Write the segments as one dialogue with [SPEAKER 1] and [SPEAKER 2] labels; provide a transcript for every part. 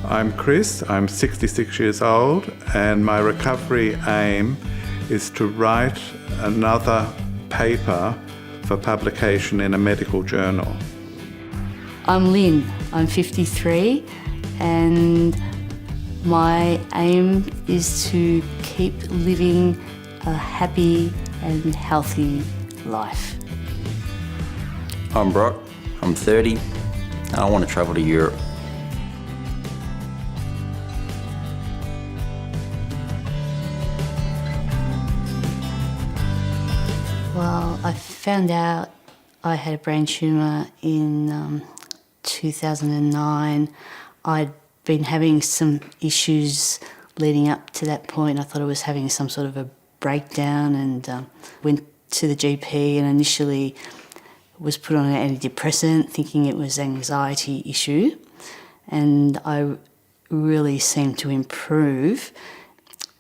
[SPEAKER 1] I'm Chris, I'm 66 years old, and my recovery aim is to write another paper for publication in a medical journal.
[SPEAKER 2] I'm Lynn, I'm 53, and my aim is to keep living a happy and healthy life.
[SPEAKER 3] I'm Brock, I'm 30, and I want to travel to Europe.
[SPEAKER 2] Well, I found out I had a brain tumour in 2009. I'd been having some issues leading up to that point. I thought I was having some sort of a breakdown and went to the GP and initially was put on an antidepressant thinking it was an anxiety issue, and I really seemed to improve.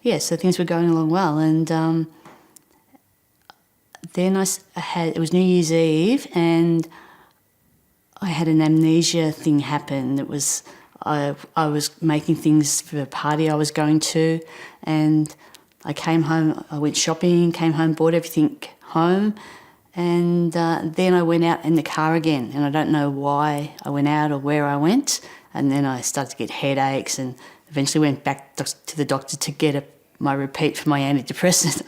[SPEAKER 2] Yeah, so things were going along well, and then it was New Year's Eve and I had an amnesia thing happen. It was, I was making things for a party I was going to, and I came home, I went shopping, came home, bought everything home, and then I went out in the car again, and I don't know why I went out or where I went, and then I started to get headaches and eventually went back to the doctor to get my repeat for my antidepressant.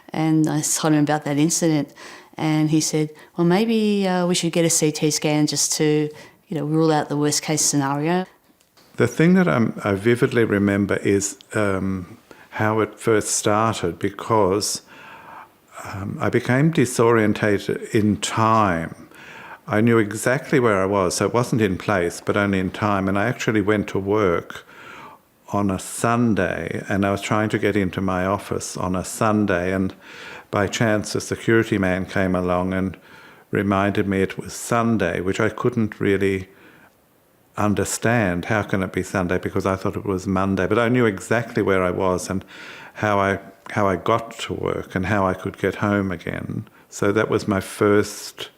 [SPEAKER 2] And I told him about that incident, and he said, well, maybe we should get a CT scan just to, rule out the worst case scenario.
[SPEAKER 1] The thing that I vividly remember is how it first started, because I became disorientated in time. I knew exactly where I was, so it wasn't in place, but only in time. And I actually went to work on a Sunday, and I was trying to get into my office on a Sunday, and by chance a security man came along and reminded me it was Sunday, which I couldn't really understand. How can it be Sunday? Because I thought it was Monday. But I knew exactly where I was and how I got to work and how I could get home again. So that was my first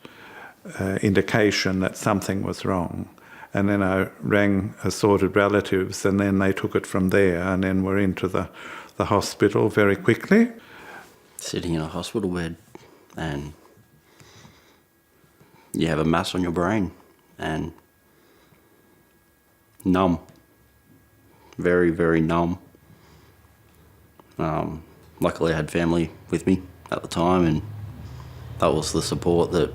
[SPEAKER 1] indication that something was wrong. And then I rang assorted relatives, and then they took it from there, and then we're into the hospital very quickly.
[SPEAKER 3] Sitting in a hospital bed and you have a mass on your brain and numb, very, very numb. Luckily I had family with me at the time, and that was the support that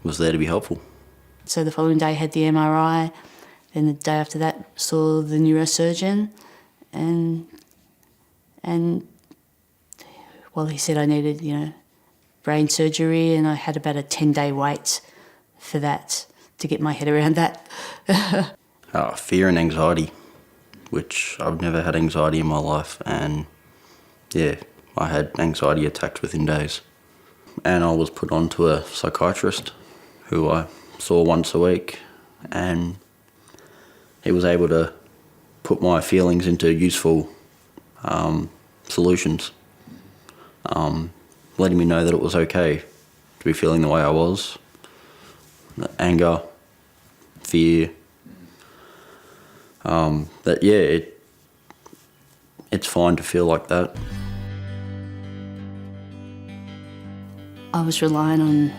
[SPEAKER 3] was there to be helpful.
[SPEAKER 2] So the following day I had the MRI, then the day after that saw the neurosurgeon, and well, he said I needed, brain surgery, and I had about a 10-day wait for that to get my head around that.
[SPEAKER 3] Fear and anxiety, which I've never had anxiety in my life, and yeah, I had anxiety attacks within days. And I was put on to a psychiatrist who I saw once a week, and he was able to put my feelings into useful solutions, letting me know that it was okay to be feeling the way I was. Anger, fear, it's fine to feel like that.
[SPEAKER 2] I was relying on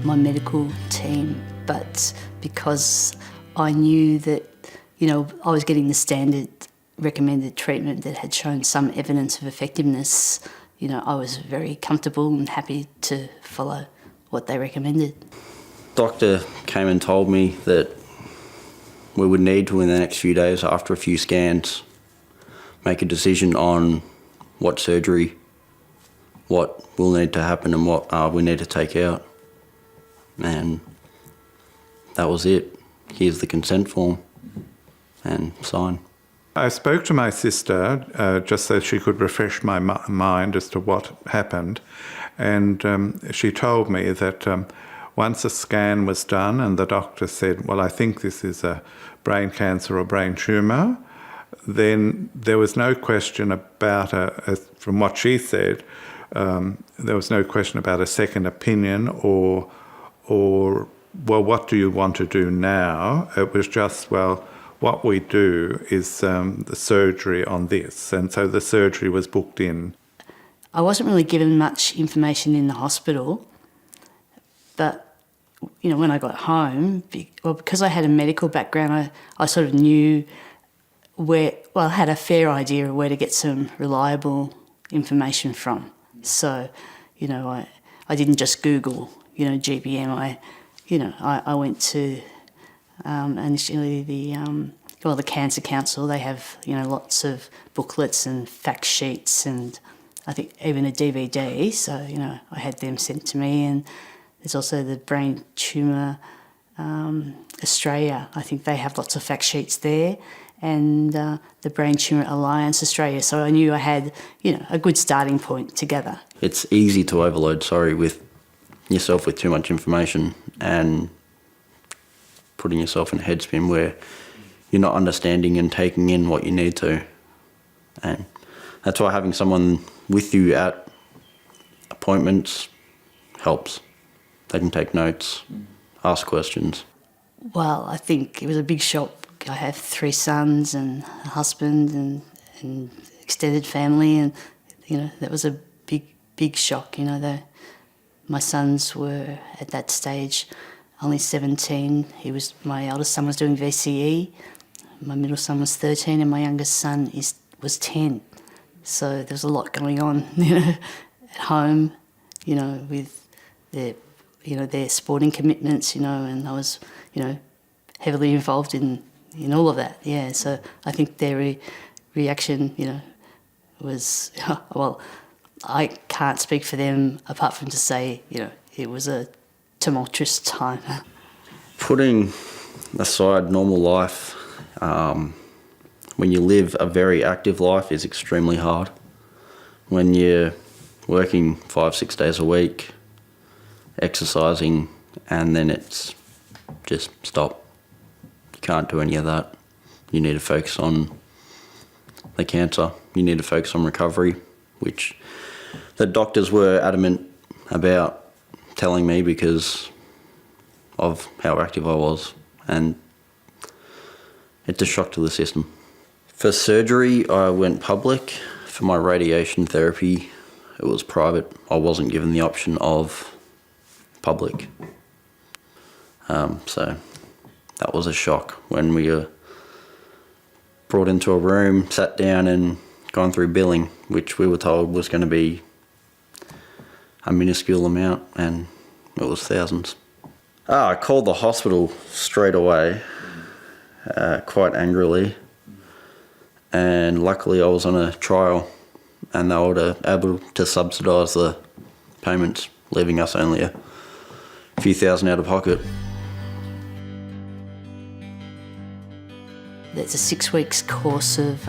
[SPEAKER 2] my medical team, but because I knew that, I was getting the standard recommended treatment that had shown some evidence of effectiveness, I was very comfortable and happy to follow what they recommended.
[SPEAKER 3] Doctor came and told me that we would need to, in the next few days, after a few scans, make a decision on what surgery, what will need to happen and what we need to take out. And that was it. Here's the consent form, and sign.
[SPEAKER 1] I spoke to my sister just so she could refresh my mind as to what happened, and she told me that once a scan was done and the doctor said, well, I think this is a brain cancer or brain tumour, then there was no question about, from what she said, there was no question about a second opinion or well, what do you want to do now? It was just, well, what we do is the surgery on this. And so the surgery was booked in.
[SPEAKER 2] I wasn't really given much information in the hospital, but when I got home, because I had a medical background, I sort of knew I had a fair idea of where to get some reliable information from. So, I didn't just Google, GBM. I went to initially the Cancer Council. They have, lots of booklets and fact sheets, and I think even a DVD. So, I had them sent to me, and there's also the Brain Tumour Australia. I think they have lots of fact sheets there, and the Brain Tumour Alliance Australia. So I knew I had, a good starting point together.
[SPEAKER 3] It's easy to overload, with yourself with too much information and putting yourself in a headspin where you're not understanding and taking in what you need to. And that's why having someone with you at appointments helps. They can take notes, ask questions.
[SPEAKER 2] Well, I think it was a big shock. I have 3 sons and a husband and extended family, and that was a big shock. My sons were at that stage only 17. My eldest son was doing VCE, my middle son was 13, and my youngest son was 10. So there was a lot going on, at home, with their sporting commitments, and I was, heavily involved in all of that. Yeah, so I think their reaction, was, well, I can't speak for them apart from to say, it was a tumultuous time.
[SPEAKER 3] Putting aside normal life, when you live a very active life is extremely hard. When you're working 5-6 days a week, exercising, and then it's just stop. You can't do any of that. You need to focus on the cancer. You need to focus on recovery, which the doctors were adamant about telling me because of how active I was, and it's a shock to the system. For surgery, I went public. For my radiation therapy, it was private. I wasn't given the option of public. So that was a shock when we were brought into a room, sat down and gone through billing, which we were told was going to be a minuscule amount, and it was thousands. I called the hospital straight away, quite angrily, and luckily I was on a trial and they were able to subsidise the payments, leaving us only a few thousand out of pocket.
[SPEAKER 2] There's a 6 weeks course of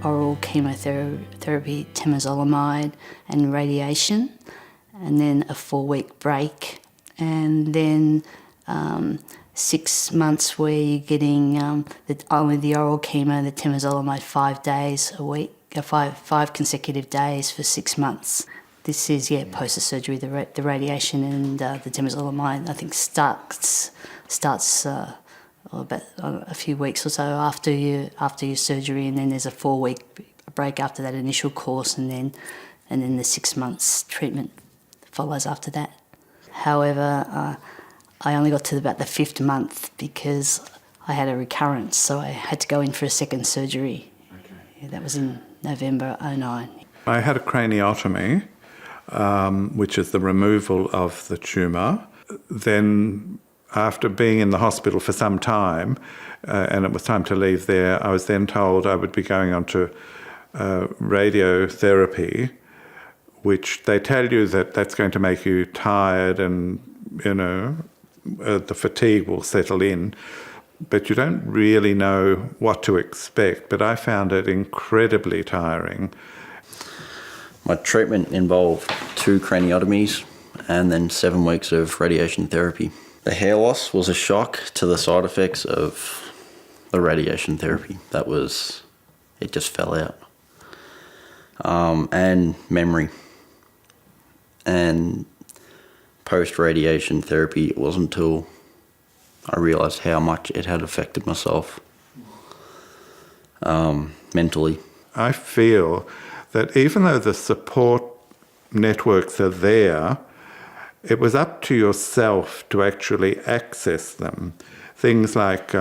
[SPEAKER 2] oral chemotherapy, temozolomide and radiation, and then a 4-week break, and then 6 months where you're getting only the oral chemo, the temozolomide 5 days a week, 5 consecutive days for 6 months. This is, post the surgery, the radiation and the temozolomide, I think, starts about a few weeks or so after your surgery, and then there's a 4-week break after that initial course, and then the 6 months treatment follows after that. However, I only got to about the 5th month because I had a recurrence, so I had to go in for a second surgery. Okay. Yeah, that was in November 2009.
[SPEAKER 1] I had a craniotomy, which is the removal of the tumour. Then, after being in the hospital for some time, and it was time to leave there, I was then told I would be going on to radiotherapy, which they tell you that that's going to make you tired and, the fatigue will settle in, but you don't really know what to expect. But I found it incredibly tiring.
[SPEAKER 3] My treatment involved 2 craniotomies and then 7 weeks of radiation therapy. The hair loss was a shock to the side effects of the radiation therapy. It just fell out. And memory. And post-radiation therapy, it wasn't until I realised how much it had affected myself mentally.
[SPEAKER 1] I feel that even though the support networks are there, it was up to yourself to actually access them. Things like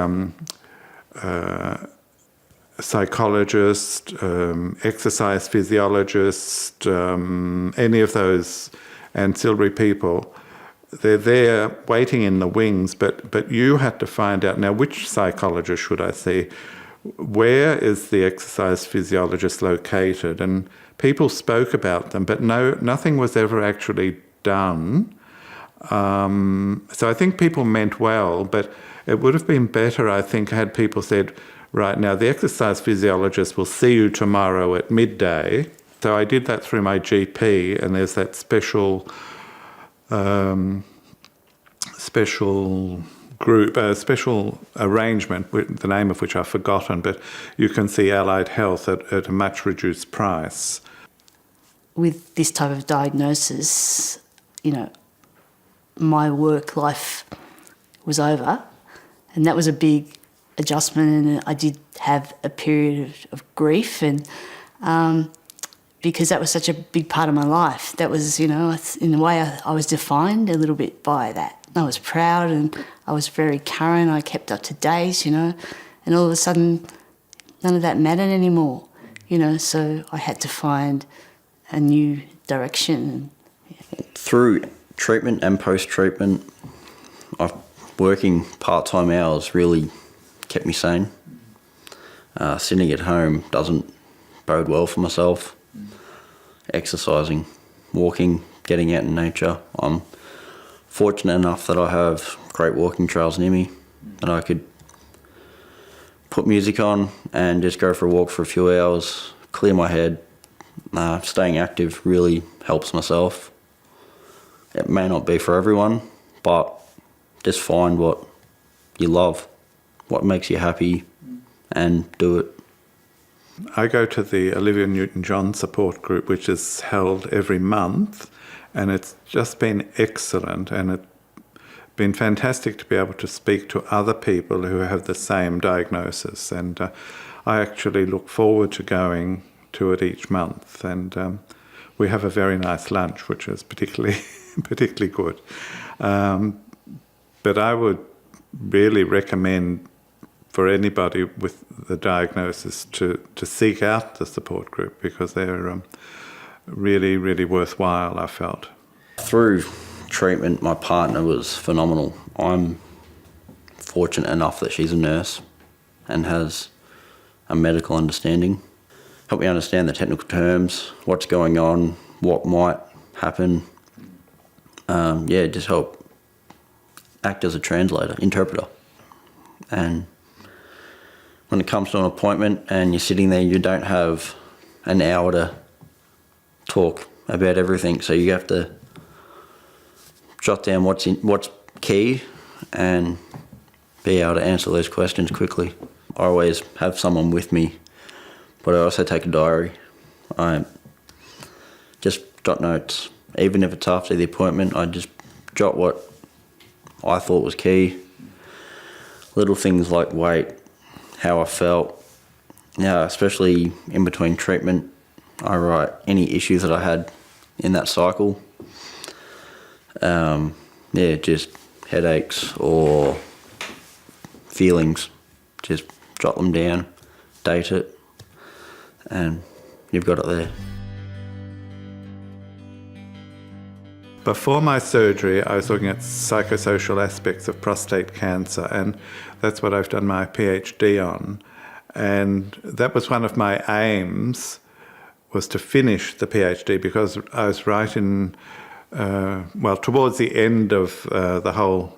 [SPEAKER 1] psychologist, exercise physiologist, any of those ancillary people, they're there waiting in the wings, but you had to find out, now which psychologist should I see? Where is the exercise physiologist located? And people spoke about them, but nothing was ever actually done. So I think people meant well, but it would have been better, I think, had people said, right, now the exercise physiologist will see you tomorrow at midday. So I did that through my GP, and there's that special group, a special arrangement, the name of which I've forgotten, but you can see allied health at a much reduced price.
[SPEAKER 2] With this type of diagnosis, my work life was over, and that was a big adjustment, and I did have a period of grief, and because that was such a big part of my life. That was, in a way, I was defined a little bit by that. I was proud and I was very current. I kept up to date, and all of a sudden, none of that mattered anymore, so I had to find a new direction.
[SPEAKER 3] Through treatment and post-treatment, working part-time hours really kept me sane. Sitting at home doesn't bode well for myself. Exercising, walking, getting out in nature. I'm fortunate enough that I have great walking trails near me, and I could put music on and just go for a walk for a few hours, clear my head. Staying active really helps myself. It may not be for everyone, but just find what you love, what makes you happy, and do it.
[SPEAKER 1] I go to the Olivia Newton-John support group, which is held every month, and it's just been excellent, and it's been fantastic to be able to speak to other people who have the same diagnosis, and I actually look forward to going to it each month, and we have a very nice lunch, which is particularly good. But I would really recommend for anybody with the diagnosis to seek out the support group, because they're really, really worthwhile, I felt.
[SPEAKER 3] Through treatment, my partner was phenomenal. I'm fortunate enough that she's a nurse and has a medical understanding. Help me understand the technical terms, what's going on, what might happen. Just help act as a translator, interpreter. And when it comes to an appointment and you're sitting there, you don't have an hour to talk about everything, so you have to jot down what's key and be able to answer those questions quickly. I always have someone with me, but I also take a diary. I just jot notes. Even if it's after the appointment, I just jot what I thought was key. Little things like weight, how I felt. Especially in between treatment, I write any issues that I had in that cycle. Just headaches or feelings. Just jot them down, date it, and you've got it there.
[SPEAKER 1] Before my surgery, I was looking at psychosocial aspects of prostate cancer, and that's what I've done my PhD on. And that was one of my aims, was to finish the PhD, because I was right in, towards the end of the whole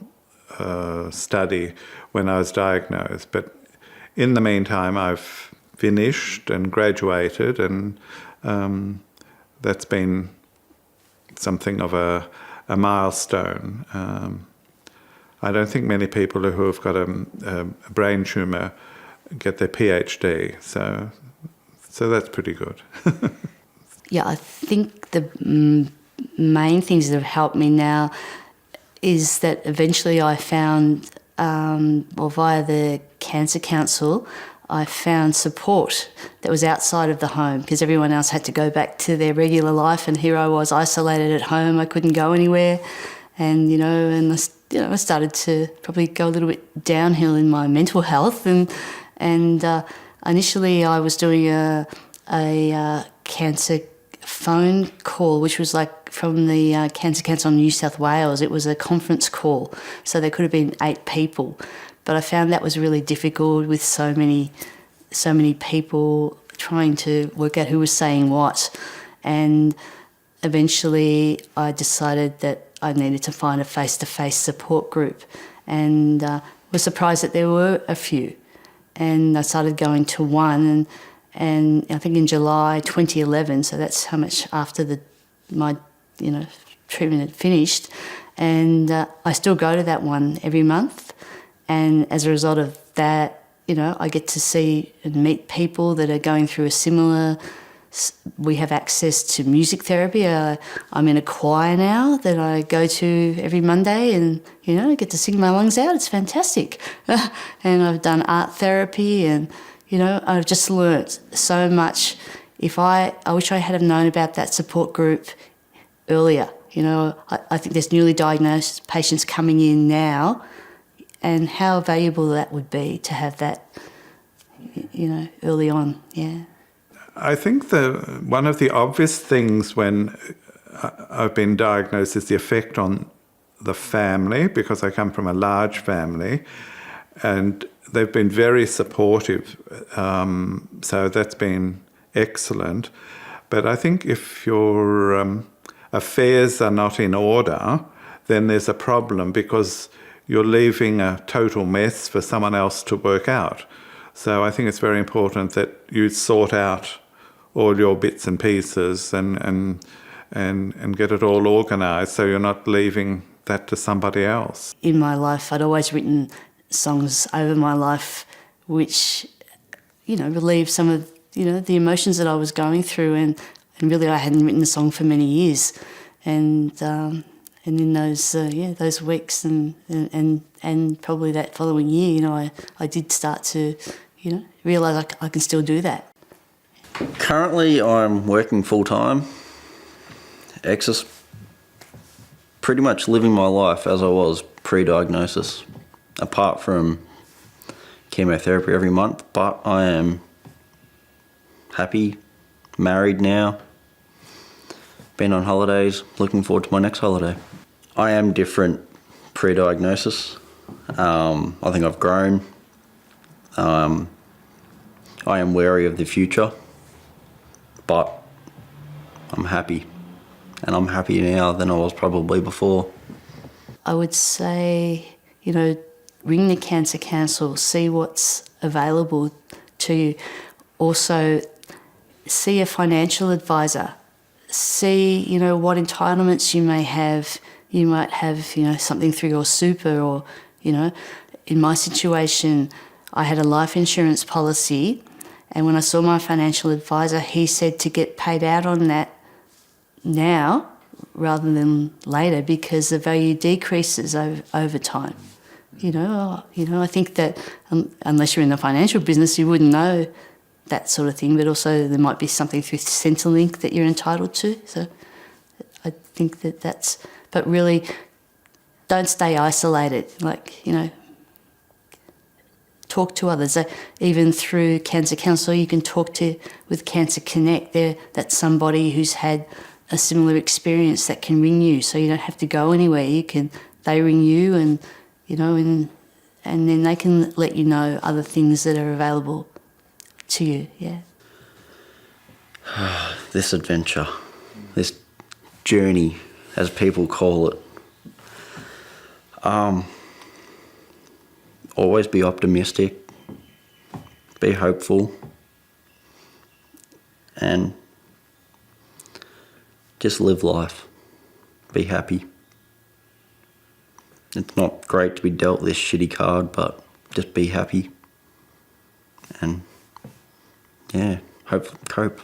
[SPEAKER 1] study when I was diagnosed. But in the meantime, I've finished and graduated, and that's been something of a milestone. I don't think many people who have got a brain tumour get their PhD, so that's pretty good.
[SPEAKER 2] Yeah, I think the main things that have helped me now is that eventually I found, via the Cancer Council, I found support that was outside of the home, because everyone else had to go back to their regular life, and here I was isolated at home. I couldn't go anywhere, and I started to probably go a little bit downhill in my mental health, and initially I was doing a cancer phone call, which was like from the Cancer Council of New South Wales. It was a conference call, so there could have been 8 people. But I found that was really difficult with so many people trying to work out who was saying what. And eventually I decided that I needed to find a face-to-face support group, and was surprised that there were a few. And I started going to one, and I think in July 2011, so that's how much after my treatment had finished, and I still go to that one every month. And as a result of that, I get to see and meet people that are going through a similar. We have access to music therapy. I'm in a choir now that I go to every Monday, and I get to sing my lungs out. It's fantastic. And I've done art therapy, and I've just learnt so much. I wish I had have known about that support group earlier. I think there's newly diagnosed patients coming in now, and how valuable that would be to have that, early on, yeah.
[SPEAKER 1] I think one of the obvious things when I've been diagnosed is the effect on the family, because I come from a large family, and they've been very supportive, so that's been excellent. But I think if your affairs are not in order, then there's a problem, because you're leaving a total mess for someone else to work out. So I think it's very important that you sort out all your bits and pieces and get it all organised, so you're not leaving that to somebody else.
[SPEAKER 2] In my life, I'd always written songs over my life which, relieved some of, the emotions that I was going through, and really I hadn't written a song for many years. And in those weeks and probably that following year, I did start to, realise I can still do that.
[SPEAKER 3] Currently, I'm working full-time, pretty much living my life as I was pre-diagnosis, apart from chemotherapy every month, but I am happy, married now, been on holidays, looking forward to my next holiday. I am different pre-diagnosis. I think I've grown. I am wary of the future, but I'm happy. And I'm happier now than I was probably before.
[SPEAKER 2] I would say, ring the Cancer Council, see what's available to you. Also, see a financial advisor. See, what entitlements you may have. You might have, something through your super, or, in my situation, I had a life insurance policy, and when I saw my financial advisor, he said to get paid out on that now rather than later, because the value decreases over time. I think that unless you're in the financial business, you wouldn't know that sort of thing, but also there might be something through Centrelink that you're entitled to. So I think that's, but really don't stay isolated, talk to others. Even through Cancer Council, you can talk with Cancer Connect. That's somebody who's had a similar experience that can ring you, so you don't have to go anywhere. They ring you, and and then they can let you know other things that are available to you. Yeah.
[SPEAKER 3] This adventure, this journey, as people call it. Always be optimistic, be hopeful, and just live life. Be happy. It's not great to be dealt this shitty card, but just be happy. And yeah, cope.